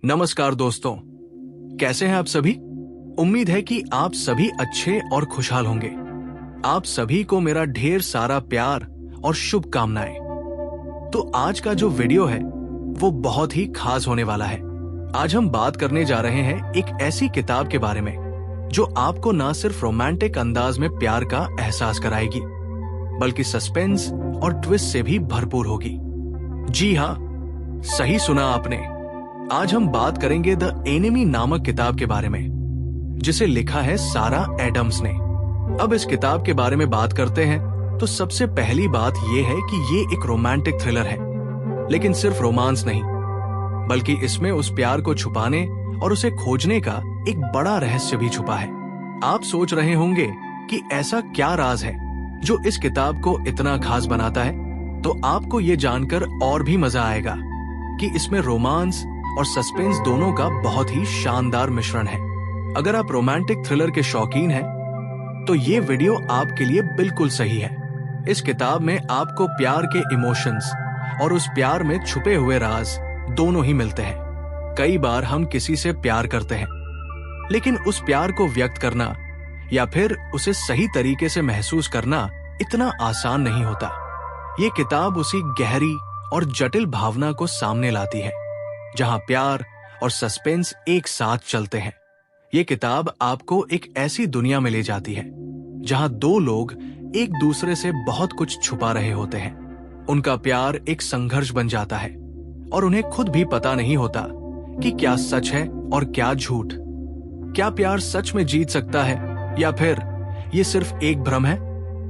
नमस्कार दोस्तों, कैसे हैं आप सभी। उम्मीद है कि आप सभी अच्छे और खुशहाल होंगे। आप सभी को मेरा ढेर सारा प्यार और शुभकामनाएं। तो आज का जो वीडियो है वो बहुत ही खास होने वाला है। आज हम बात करने जा रहे हैं एक ऐसी किताब के बारे में जो आपको ना सिर्फ रोमांटिक अंदाज में प्यार का एहसास कराएगी बल्कि सस्पेंस और ट्विस्ट से भी भरपूर होगी। जी हाँ, सही सुना आपने। आज हम बात करेंगे द एनिमी नामक किताब के बारे में जिसे लिखा है सारा एडम्स ने। अब इस किताब के बारे में बात करते हैं तो सबसे पहली बात यह है कि ये एक रोमांटिक थ्रिलर है, लेकिन सिर्फ रोमांस नहीं बल्कि इसमें उस प्यार को छुपाने और उसे खोजने का एक बड़ा रहस्य भी छुपा है। आप सोच रहे होंगे कि ऐसा क्या राज है जो इस किताब को इतना खास बनाता है, तो आपको ये जानकर और भी मजा आएगा कि इसमें रोमांस और सस्पेंस दोनों का बहुत ही शानदार मिश्रण है। अगर आप रोमांटिक थ्रिलर के शौकीन हैं, तो ये वीडियो आपके लिए बिल्कुल सही है। इस किताब में आपको प्यार के इमोशंस और उस प्यार में छुपे हुए राज दोनों ही मिलते हैं। कई बार हम किसी से प्यार करते हैं, लेकिन उस प्यार को व्यक्त करना या फिर उसे सही तरीके से महसूस करना इतना आसान नहीं होता। ये किताब उसी गहरी और जटिल भावना को सामने लाती है जहां प्यार और सस्पेंस एक साथ चलते हैं। ये किताब आपको एक ऐसी दुनिया में ले जाती है जहां दो लोग एक दूसरे से बहुत कुछ छुपा रहे होते हैं। उनका प्यार एक संघर्ष बन जाता है और उन्हें खुद भी पता नहीं होता कि क्या सच है और क्या झूठ। क्या प्यार सच में जीत सकता है या फिर ये सिर्फ एक भ्रम है?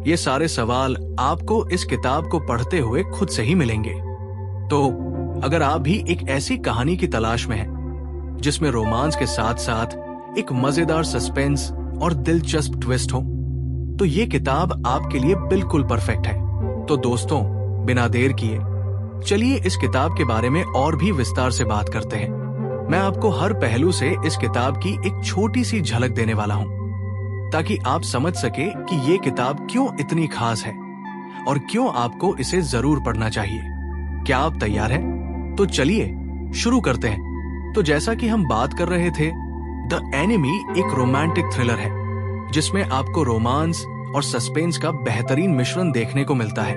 ये सारे सवाल आपको इस किताब को पढ़ते हुए खुद से ही मिलेंगे। तो अगर आप भी एक ऐसी कहानी की तलाश में हैं जिसमें रोमांस के साथ साथ एक मजेदार सस्पेंस और दिलचस्प ट्विस्ट हो, तो ये किताब आपके लिए बिल्कुल परफेक्ट है। तो दोस्तों, बिना देर किए चलिए इस किताब के बारे में और भी विस्तार से बात करते हैं। मैं आपको हर पहलू से इस किताब की एक छोटी सी झलक देने वाला हूं ताकि आप समझ सके कि ये किताब क्यों इतनी खास है और क्यों आपको इसे जरूर पढ़ना चाहिए। क्या आप तैयार हैं? तो चलिए शुरू करते हैं। तो जैसा कि हम बात कर रहे थे, द एनिमी एक रोमांटिक थ्रिलर है जिसमें आपको रोमांस और सस्पेंस का बेहतरीन मिश्रण देखने को मिलता है।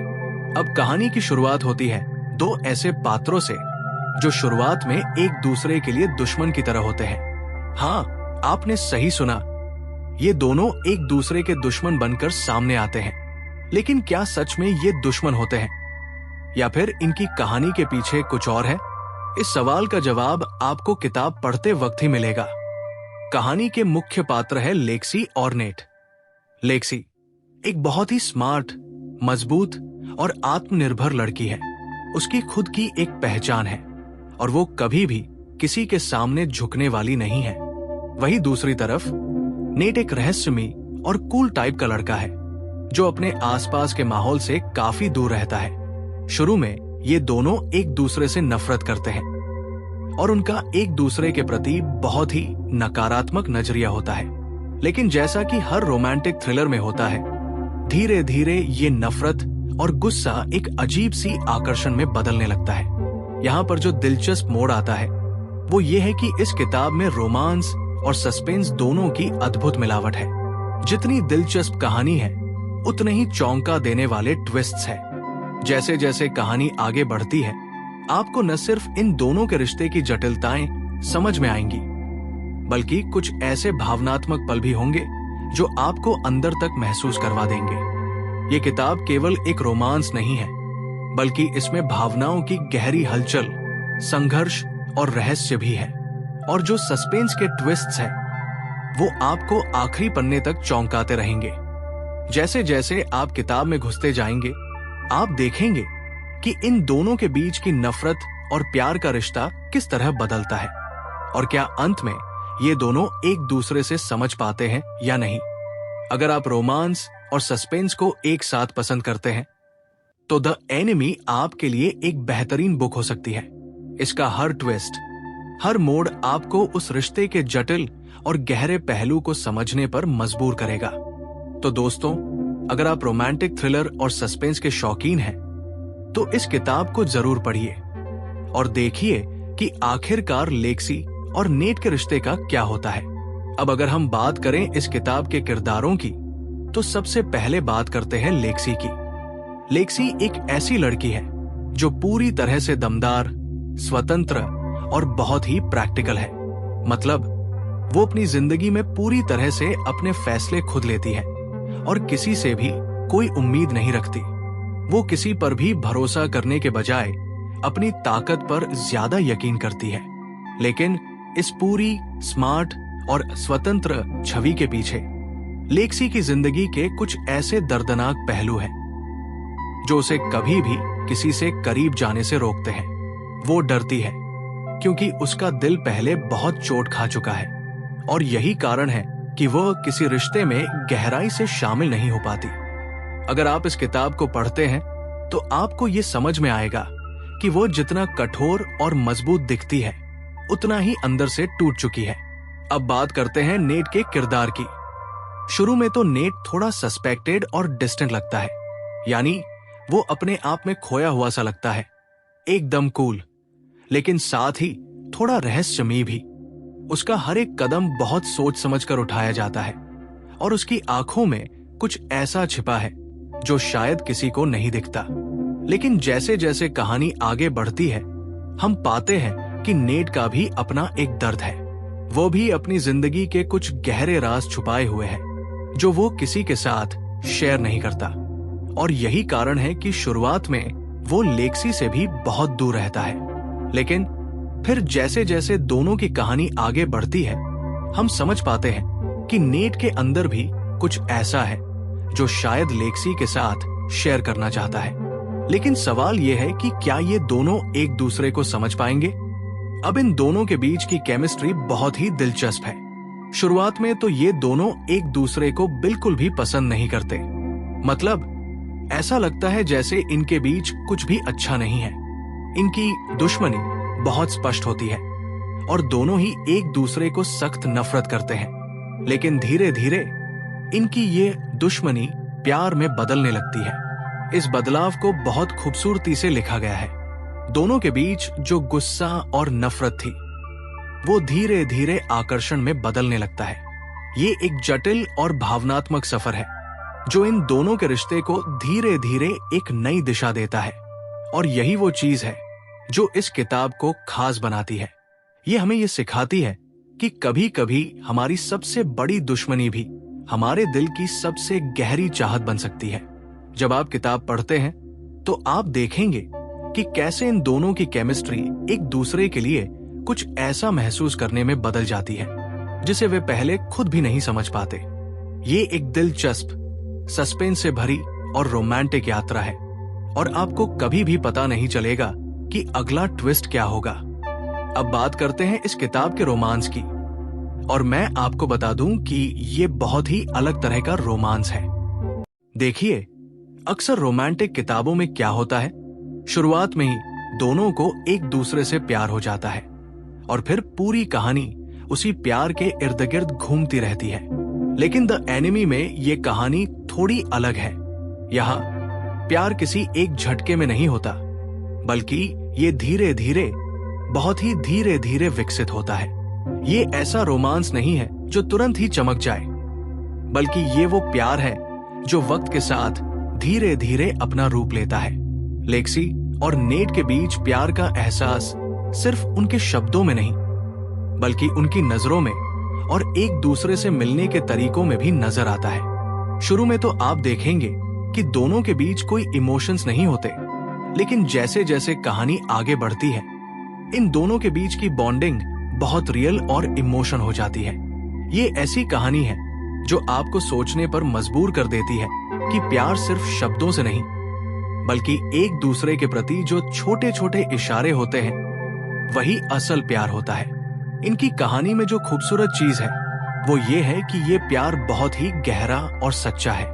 अब कहानी की शुरुआत होती है दो ऐसे पात्रों से जो शुरुआत में एक दूसरे के लिए दुश्मन की तरह होते हैं। हाँ, आपने सही सुना, ये दोनों एक दूसरे के दुश्मन बनकर सामने आते हैं। लेकिन क्या सच में ये दुश्मन होते हैं या फिर इनकी कहानी के पीछे कुछ और है? इस सवाल का जवाब आपको किताब पढ़ते वक्त ही मिलेगा। कहानी के मुख्य पात्र है लेक्सी और नेट। लेक्सी एक बहुत ही स्मार्ट, मजबूत और आत्मनिर्भर लड़की है। उसकी खुद की एक पहचान है और वो कभी भी किसी के सामने झुकने वाली नहीं है। वहीं दूसरी तरफ नेट एक रहस्यमयी और कूल टाइप का लड़का है जो अपने आसपास के माहौल से काफी दूर रहता है। शुरू में ये दोनों एक दूसरे से नफरत करते हैं और उनका एक दूसरे के प्रति बहुत ही नकारात्मक नजरिया होता है। लेकिन जैसा कि हर रोमांटिक थ्रिलर में होता है, धीरे धीरे ये नफरत और गुस्सा एक अजीब सी आकर्षण में बदलने लगता है। यहाँ पर जो दिलचस्प मोड़ आता है वो ये है कि इस किताब में रोमांस और सस्पेंस दोनों की अद्भुत मिलावट है। जितनी दिलचस्प कहानी है उतने ही चौंका देने वाले ट्विस्ट्स हैं। जैसे जैसे कहानी आगे बढ़ती है, आपको न सिर्फ इन दोनों के रिश्ते की जटिलताएं समझ में आएंगी बल्कि कुछ ऐसे भावनात्मक पल भी होंगे जो आपको अंदर तक महसूस करवा देंगे। ये किताब केवल एक रोमांस नहीं है बल्कि इसमें भावनाओं की गहरी हलचल, संघर्ष और रहस्य भी है। और जो सस्पेंस के ट्विस्ट्स हैं वो आपको आखिरी पन्ने तक चौंकाते रहेंगे। जैसे जैसे आप किताब में घुसते जाएंगे, आप देखेंगे कि इन दोनों के बीच की नफरत और प्यार का रिश्ता किस तरह बदलता है और क्या अंत में ये दोनों एक दूसरे से समझ पाते हैं या नहीं। अगर आप रोमांस और सस्पेंस को एक साथ पसंद करते हैं तो द एनिमी आपके लिए एक बेहतरीन बुक हो सकती है। इसका हर ट्विस्ट, हर मोड़ आपको उस रिश्ते के जटिल और गहरे पहलू को समझने पर मजबूर करेगा। तो दोस्तों, अगर आप रोमांटिक थ्रिलर और सस्पेंस के शौकीन हैं, तो इस किताब को जरूर पढ़िए और देखिए कि आखिरकार लेक्सी और नेट के रिश्ते का क्या होता है। अब अगर हम बात करें इस किताब के किरदारों की, तो सबसे पहले बात करते हैं लेक्सी की। लेक्सी एक ऐसी लड़की है जो पूरी तरह से दमदार, स्वतंत्र और बहुत ही प्रैक्टिकल है। मतलब वो अपनी जिंदगी में पूरी तरह से अपने फैसले खुद लेती है और किसी से भी कोई उम्मीद नहीं रखती। वो किसी पर भी भरोसा करने के बजाय अपनी ताकत पर ज्यादा यकीन करती है। लेकिन इस पूरी स्मार्ट और स्वतंत्र छवि के पीछे लेक्सी की जिंदगी के कुछ ऐसे दर्दनाक पहलू हैं जो उसे कभी भी किसी से करीब जाने से रोकते हैं। वो डरती है क्योंकि उसका दिल पहले बहुत चोट खा चुका है और यही कारण है कि वह किसी रिश्ते में गहराई से शामिल नहीं हो पाती। अगर आप इस किताब को पढ़ते हैं तो आपको ये समझ में आएगा कि वो जितना कठोर और मजबूत दिखती है उतना ही अंदर से टूट चुकी है। अब बात करते हैं नेट के किरदार की। शुरू में तो नेट थोड़ा सस्पेक्टेड और डिस्टेंट लगता है, यानी वो अपने आप में खोया हुआ सा लगता है, एकदम कूल, लेकिन साथ ही थोड़ा रहस्यमयी भी। उसका हर एक कदम बहुत सोच समझकर उठाया जाता है और उसकी आंखों में कुछ ऐसा छिपा है जो शायद किसी को नहीं दिखता। लेकिन जैसे जैसे कहानी आगे बढ़ती है, हम पाते हैं कि नेट का भी अपना एक दर्द है। वो भी अपनी जिंदगी के कुछ गहरे राज छुपाए हुए हैं जो वो किसी के साथ शेयर नहीं करता। और यही कारण है कि शुरुआत में वो लेक्सी से भी बहुत दूर रहता है। लेकिन फिर जैसे जैसे दोनों की कहानी आगे बढ़ती है, हम समझ पाते हैं कि नेट के अंदर भी कुछ ऐसा है जो शायद लेक्सी के साथ शेयर करना चाहता है। लेकिन सवाल यह है कि क्या ये दोनों एक दूसरे को समझ पाएंगे? अब इन दोनों के बीच की केमिस्ट्री बहुत ही दिलचस्प है। शुरुआत में तो ये दोनों एक दूसरे को बिल्कुल भी पसंद नहीं करते। मतलब ऐसा लगता है जैसे इनके बीच कुछ भी अच्छा नहीं है। इनकी दुश्मनी बहुत स्पष्ट होती है और दोनों ही एक दूसरे को सख्त नफरत करते हैं। लेकिन धीरे धीरे इनकी ये दुश्मनी प्यार में बदलने लगती है। इस बदलाव को बहुत खूबसूरती से लिखा गया है। दोनों के बीच जो गुस्सा और नफरत थी, वो धीरे धीरे आकर्षण में बदलने लगता है। ये एक जटिल और भावनात्मक सफर है जो इन दोनों के रिश्ते को धीरे धीरे एक नई दिशा देता है। और यही वो चीज है जो इस किताब को खास बनाती है। ये हमें ये सिखाती है कि कभी कभी हमारी सबसे बड़ी दुश्मनी भी हमारे दिल की सबसे गहरी चाहत बन सकती है। जब आप किताब पढ़ते हैं तो आप देखेंगे कि कैसे इन दोनों की केमिस्ट्री एक दूसरे के लिए कुछ ऐसा महसूस करने में बदल जाती है जिसे वे पहले खुद भी नहीं समझ पाते। ये एक दिलचस्प, सस्पेंस से भरी और रोमांटिक यात्रा है और आपको कभी भी पता नहीं चलेगा कि अगला ट्विस्ट क्या होगा। अब बात करते हैं इस किताब के रोमांस की, और मैं आपको बता दूं कि ये बहुत ही अलग तरह का रोमांस है। देखिए, अक्सर रोमांटिक किताबों में क्या होता है, शुरुआत में ही दोनों को एक दूसरे से प्यार हो जाता है और फिर पूरी कहानी उसी प्यार के इर्द गिर्द घूमती रहती है। लेकिन द एनिमी में ये कहानी थोड़ी अलग है। यहाँ प्यार किसी एक झटके में नहीं होता, बल्कि ये धीरे धीरे, बहुत ही धीरे धीरे विकसित होता है। ये ऐसा रोमांस नहीं है जो तुरंत ही चमक जाए, बल्कि ये वो प्यार है जो वक्त के साथ धीरे धीरे अपना रूप लेता है। लेक्सी और नेट के बीच प्यार का एहसास सिर्फ उनके शब्दों में नहीं, बल्कि उनकी नजरों में और एक दूसरे से मिलने के तरीकों में भी नजर आता है। शुरू में तो आप देखेंगे कि दोनों के बीच कोई इमोशंस नहीं होते, लेकिन जैसे जैसे कहानी आगे बढ़ती है, इन दोनों के बीच की बॉन्डिंग बहुत रियल और इमोशन हो जाती है। ये ऐसी कहानी है जो आपको सोचने पर मजबूर कर देती है कि प्यार सिर्फ शब्दों से नहीं, बल्कि एक दूसरे के प्रति जो छोटे छोटे इशारे होते हैं, वही असल प्यार होता है। इनकी कहानी में जो खूबसूरत चीज है वो ये है कि ये प्यार बहुत ही गहरा और सच्चा है,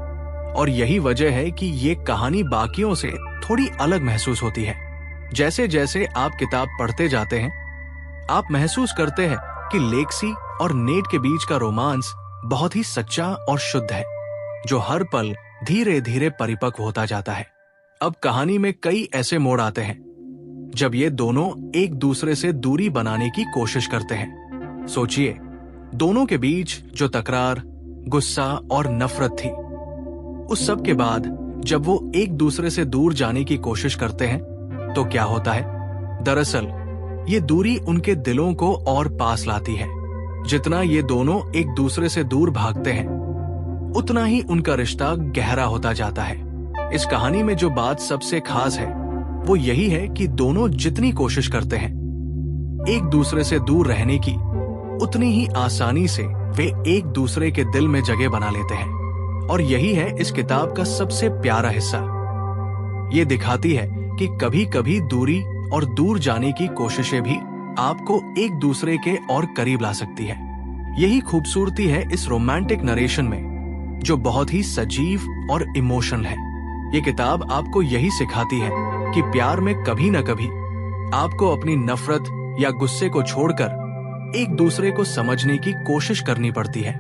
और यही वजह है कि ये कहानी बाकियों से थोड़ी अलग महसूस होती है। जैसे जैसे आप किताब पढ़ते जाते हैं, आप महसूस करते हैं कि लेक्सी और नेट के बीच का रोमांस बहुत ही सच्चा और शुद्ध है, जो हर पल धीरे धीरे परिपक्व होता जाता है। अब कहानी में कई ऐसे मोड़ आते हैं जब ये दोनों एक दूसरे से दूरी बनाने की कोशिश करते हैं। सोचिए, दोनों के बीच जो तकरार, गुस्सा और नफरत थी, उस सब के बाद जब वो एक दूसरे से दूर जाने की कोशिश करते हैं तो क्या होता है? दरअसल ये दूरी उनके दिलों को और पास लाती है। जितना ये दोनों एक दूसरे से दूर भागते हैं, उतना ही उनका रिश्ता गहरा होता जाता है। इस कहानी में जो बात सबसे खास है वो यही है कि दोनों जितनी कोशिश करते हैं एक दूसरे से दूर रहने की, उतनी ही आसानी से वे एक दूसरे के दिल में जगह बना लेते हैं। और यही है इस किताब का सबसे प्यारा हिस्सा। ये दिखाती है कि कभी कभी दूरी और दूर जाने की कोशिशें भी आपको एक दूसरे के और करीब ला सकती है। यही खूबसूरती है इस रोमांटिक नरेशन में, जो बहुत ही सजीव और इमोशनल है। ये किताब आपको यही सिखाती है कि प्यार में कभी न कभी आपको अपनी नफरत या गुस्से को छोड़कर एक दूसरे को समझने की कोशिश करनी पड़ती है।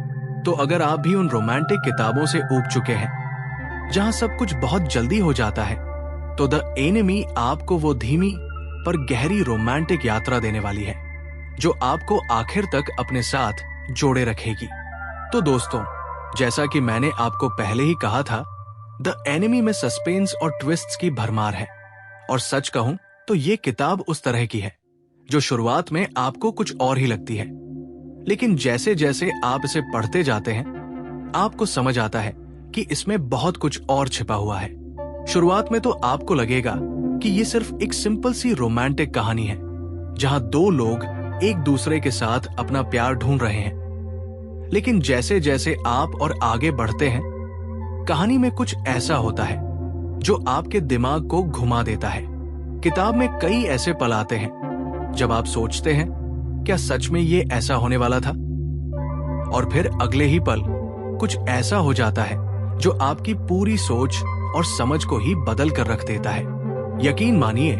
तो अगर आप भी उन रोमांटिक किताबों से ऊब चुके हैं जहां सब कुछ बहुत जल्दी हो जाता है, तो द एनिमी आपको वो धीमी पर गहरी रोमांटिक यात्रा देने वाली है जो आपको आखिर तक अपने साथ जोड़े रखेगी। तो दोस्तों, जैसा कि मैंने आपको पहले ही कहा था, द एनिमी में सस्पेंस और ट्विस्ट्स की भरमार है। और सच कहूं तो ये किताब उस तरह की है जो शुरुआत में आपको कुछ और ही लगती है, लेकिन जैसे जैसे आप इसे पढ़ते जाते हैं आपको समझ आता है कि इसमें बहुत कुछ और छिपा हुआ है। शुरुआत में तो आपको लगेगा कि ये सिर्फ एक सिंपल सी रोमांटिक कहानी है जहां दो लोग एक दूसरे के साथ अपना प्यार ढूंढ रहे हैं, लेकिन जैसे जैसे आप और आगे बढ़ते हैं कहानी में कुछ ऐसा होता है जो आपके दिमाग को घुमा देता है। किताब में कई ऐसे पल आते हैं जब आप सोचते हैं, क्या सच में ये ऐसा होने वाला था? और फिर अगले ही पल कुछ ऐसा हो जाता है जो आपकी पूरी सोच और समझ को ही बदल कर रख देता है। यकीन मानिए,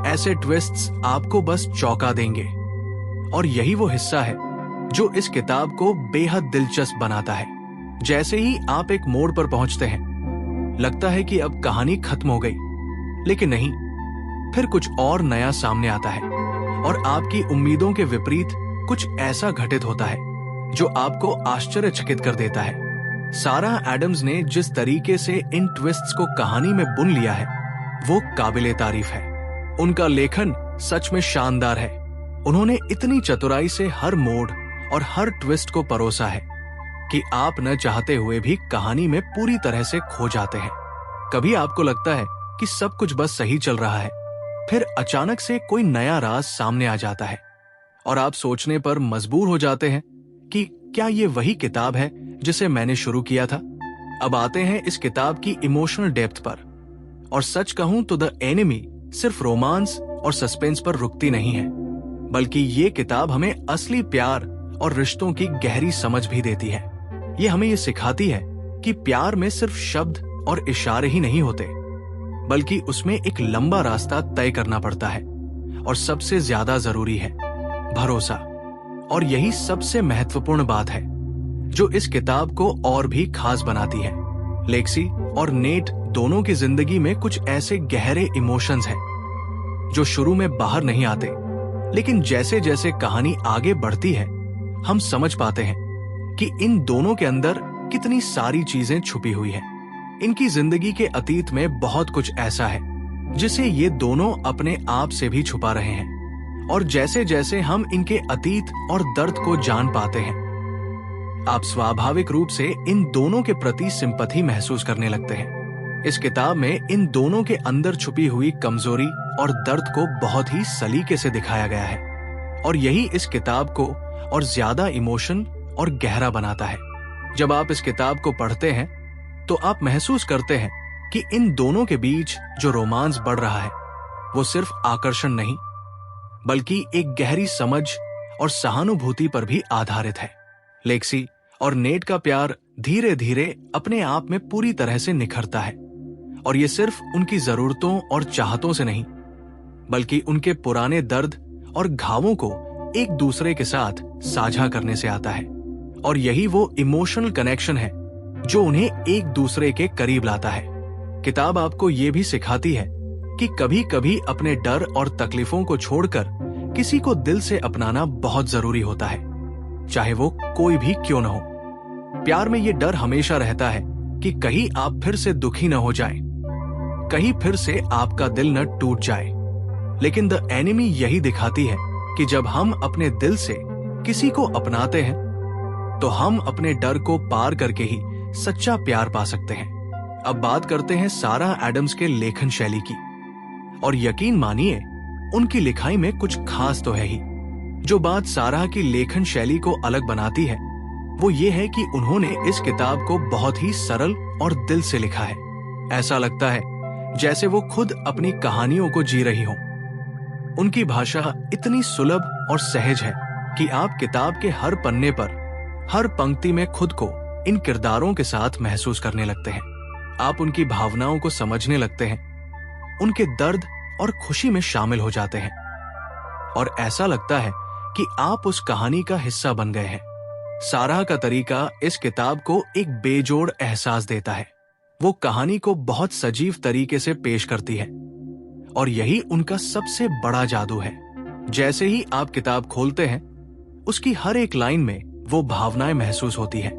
ऐसे ट्विस्ट्स आपको बस चौंका देंगे। और यही वो हिस्सा है जो इस किताब को बेहद दिलचस्प बनाता है। जैसे ही आप एक मोड़ पर पहुंचते हैं, लगता है कि अब कहानी खत्म हो गई, लेकिन नहीं, फिर कुछ और नया सामने आता है और आपकी उम्मीदों के विपरीत कुछ ऐसा घटित होता है जो आपको आश्चर्यचकित कर देता है। सारा एडम्स ने जिस तरीके से इन ट्विस्ट्स को कहानी में बुन लिया है वो काबिले तारीफ है। उनका लेखन सच में शानदार है। उन्होंने इतनी चतुराई से हर मोड़ और हर ट्विस्ट को परोसा है कि आप न चाहते हुए भी कहानी में पूरी तरह से खो जाते हैं। कभी आपको लगता है कि सब कुछ बस सही चल रहा है, फिर अचानक से कोई नया राज सामने आ जाता है और आप सोचने पर मजबूर हो जाते हैं कि क्या ये वही किताब है जिसे मैंने शुरू किया था। अब आते हैं इस किताब की इमोशनल डेप्थ पर। और सच कहूं तो द एनिमी सिर्फ रोमांस और सस्पेंस पर रुकती नहीं है, बल्कि ये किताब हमें असली प्यार और रिश्तों की गहरी समझ भी देती है। ये हमें ये सिखाती है कि प्यार में सिर्फ शब्द और इशारे ही नहीं होते, बल्कि उसमें एक लंबा रास्ता तय करना पड़ता है। और सबसे ज्यादा जरूरी है भरोसा। और यही सबसे महत्वपूर्ण बात है जो इस किताब को और भी खास बनाती है। लेक्सी और नेट दोनों की जिंदगी में कुछ ऐसे गहरे इमोशंस हैं जो शुरू में बाहर नहीं आते, लेकिन जैसे जैसे कहानी आगे बढ़ती है हम समझ पाते हैं कि इन दोनों के अंदर कितनी सारी चीजें छुपी हुई हैं। इनकी जिंदगी के अतीत में बहुत कुछ ऐसा है जिसे ये दोनों अपने आप से भी छुपा रहे हैं। और जैसे जैसे हम इनके अतीत और दर्द को जान पाते हैं, आप स्वाभाविक रूप से इन दोनों के प्रति सिंपैथी महसूस करने लगते हैं। इस किताब में इन दोनों के अंदर छुपी हुई कमजोरी और दर्द को बहुत ही सलीके से दिखाया गया है, और यही इस किताब को और ज्यादा इमोशन और गहरा बनाता है। जब आप इस किताब को पढ़ते हैं तो आप महसूस करते हैं कि इन दोनों के बीच जो रोमांस बढ़ रहा है वो सिर्फ आकर्षण नहीं, बल्कि एक गहरी समझ और सहानुभूति पर भी आधारित है। लेक्सी और नेट का प्यार धीरे धीरे अपने आप में पूरी तरह से निखरता है, और ये सिर्फ उनकी जरूरतों और चाहतों से नहीं, बल्कि उनके पुराने दर्द और घावों को एक दूसरे के साथ साझा करने से आता है। और यही वो इमोशनल कनेक्शन है जो उन्हें एक दूसरे के करीब लाता है। किताब आपको ये भी सिखाती है कि कभी कभी अपने डर और तकलीफों को छोड़कर किसी को दिल से अपनाना बहुत जरूरी होता है, चाहे वो कोई भी क्यों न हो। प्यार में ये डर हमेशा रहता है कि कहीं आप फिर से दुखी न हो जाएं, कहीं फिर से आपका दिल न टूट जाए। लेकिन द एनिमी यही दिखाती है कि जब हम अपने दिल से किसी को अपनाते हैं तो हम अपने डर को पार करके ही सच्चा प्यार पा सकते हैं। अब बात करते हैं सारा एडम्स के लेखन शैली की। और यकीन मानिए, उनकी लिखाई में कुछ खास तो है ही। जो बात सारा की लेखन शैली को अलग बनाती है वो ये है कि उन्होंने इस किताब को बहुत ही सरल और दिल से लिखा है। ऐसा लगता है जैसे वो खुद अपनी कहानियों को जी रही हों। उनकी भाषा इतनी सुलभ और सहज है कि आप किताब के हर पन्ने पर, हर पंक्ति में खुद को इन किरदारों के साथ महसूस करने लगते हैं। आप उनकी भावनाओं को समझने लगते हैं, उनके दर्द और खुशी में शामिल हो जाते हैं और ऐसा लगता है कि आप उस कहानी का हिस्सा बन गए हैं। सारा का तरीका इस किताब को एक बेजोड़ एहसास देता है। वो कहानी को बहुत सजीव तरीके से पेश करती है और यही उनका सबसे बड़ा जादू है। जैसे ही आप किताब खोलते हैं, उसकी हर एक लाइन में वो भावनाएं महसूस होती हैं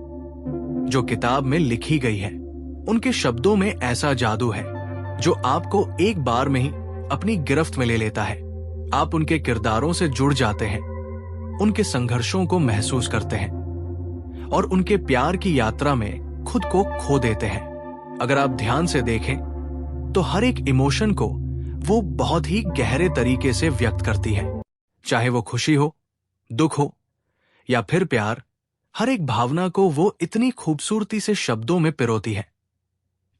जो किताब में लिखी गई है। उनके शब्दों में ऐसा जादू है जो आपको एक बार में ही अपनी गिरफ्त में ले लेता है। आप उनके किरदारों से जुड़ जाते हैं, उनके संघर्षों को महसूस करते हैं और उनके प्यार की यात्रा में खुद को खो देते हैं। अगर आप ध्यान से देखें तो हर एक इमोशन को वो बहुत ही गहरे तरीके से व्यक्त करती है, चाहे वो खुशी हो, दुख हो या फिर प्यार। हर एक भावना को वो इतनी खूबसूरती से शब्दों में पिरोती है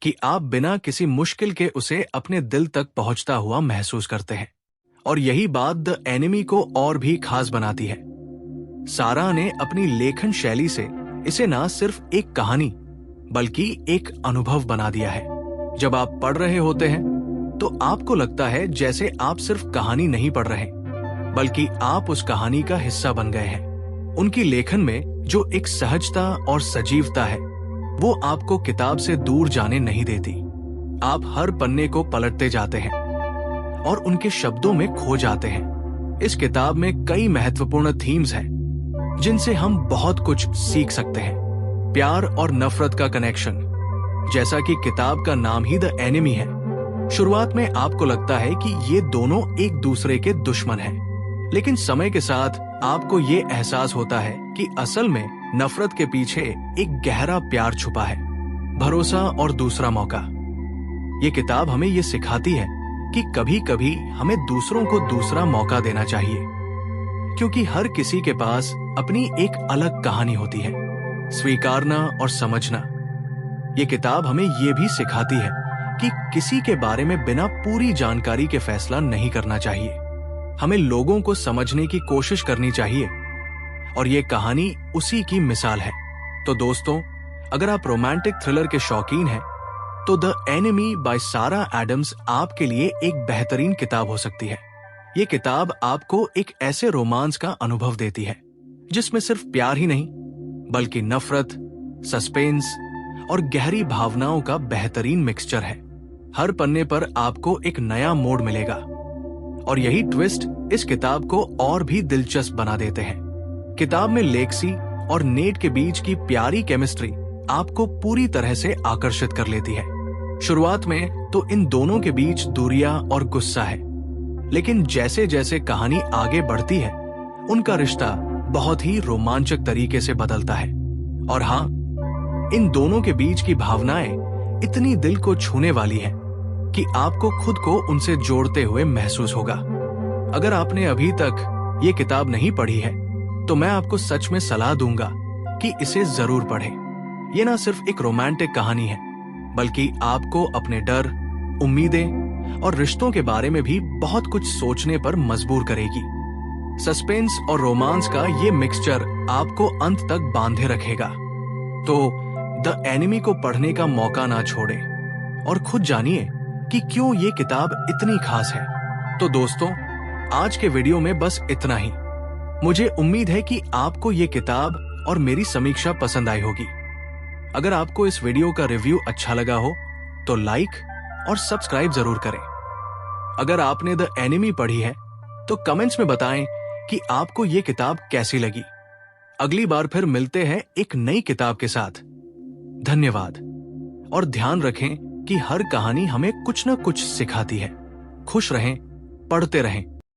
कि आप बिना किसी मुश्किल के उसे अपने दिल तक पहुंचता हुआ महसूस करते हैं। और यही बात द एनिमी को और भी खास बनाती है। सारा ने अपनी लेखन शैली से इसे ना सिर्फ एक कहानी बल्कि एक अनुभव बना दिया है। जब आप पढ़ रहे होते हैं तो आपको लगता है जैसे आप सिर्फ कहानी नहीं पढ़ रहे, बल्कि आप उस कहानी का हिस्सा बन गए हैं। उनकी लेखन में जो एक सहजता और सजीवता है वो आपको किताब से दूर जाने नहीं देती। आप हर पन्ने को पलटते जाते हैं और उनके शब्दों में खो जाते हैं। इस किताब में कई महत्वपूर्ण थीम्स हैं जिनसे हम बहुत कुछ सीख सकते हैं। प्यार और नफरत का कनेक्शन, जैसा कि किताब का नाम ही द एनिमी है। शुरुआत में आपको लगता है कि ये दोनों एक दूसरे के दुश्मन हैं, लेकिन समय के साथ आपको ये एहसास होता है कि असल में नफरत के पीछे एक गहरा प्यार छुपा है, भरोसा और दूसरा मौका। ये किताब हमें ये सिखाती है कि कभी कभी हमें दूसरों को दूसरा मौका देना चाहिए, क्योंकि हर किसी के पास अपनी एक अलग कहानी होती है। स्वीकारना और समझना। ये किताब हमें ये भी सिखाती है कि किसी के बारे में बिना पूरी जानकारी के फैसला नहीं करना चाहिए। हमें लोगों को समझने की कोशिश करनी चाहिए और ये कहानी उसी की मिसाल है। तो दोस्तों, अगर आप रोमांटिक थ्रिलर के शौकीन हैं तो द एनिमी बाय सारा एडम्स आपके लिए एक बेहतरीन किताब हो सकती है। ये किताब आपको एक ऐसे रोमांस का अनुभव देती है जिसमें सिर्फ प्यार ही नहीं बल्कि नफरत, सस्पेंस और गहरी भावनाओं का बेहतरीन मिक्सचर है। हर पन्ने पर आपको एक नया मोड़ मिलेगा और यही ट्विस्ट इस किताब को और भी दिलचस्प बना देते हैं। किताब में लेक्सी और नेट के बीच की प्यारी केमिस्ट्री आपको पूरी तरह से आकर्षित कर लेती है। शुरुआत में तो इन दोनों के बीच दूरियां और गुस्सा है, लेकिन जैसे जैसे कहानी आगे बढ़ती है उनका रिश्ता बहुत ही रोमांचक तरीके से बदलता है। और हाँ, इन दोनों के बीच की भावनाएं इतनी दिल को छूने वाली हैं कि आपको खुद को उनसे जोड़ते हुए महसूस होगा। अगर आपने अभी तक ये किताब नहीं पढ़ी है तो मैं आपको सच में सलाह दूंगा कि इसे जरूर पढ़ें। ये ना सिर्फ एक रोमांटिक कहानी है बल्कि आपको अपने डर, उम्मीदें और रिश्तों के बारे में भी बहुत कुछ सोचने पर मजबूर करेगी। सस्पेंस और रोमांस का ये मिक्सचर आपको अंत तक बांधे रखेगा। तो द एनिमी को पढ़ने का मौका ना छोड़ें और खुद जानिए कि क्यों ये किताब इतनी खास है। तो दोस्तों, आज के वीडियो में बस इतना ही। मुझे उम्मीद है कि आपको ये किताब और मेरी समीक्षा पसंद आई होगी। अगर आपको इस वीडियो का रिव्यू अच्छा लगा हो तो लाइक और सब्सक्राइब जरूर करें। अगर आपने द एनिमी पढ़ी है तो कमेंट्स में बताएं कि आपको ये किताब कैसी लगी। अगली बार फिर मिलते हैं एक नई किताब के साथ। धन्यवाद। और ध्यान रखें कि हर कहानी हमें कुछ न कुछ सिखाती है। खुश रहें, पढ़ते रहें।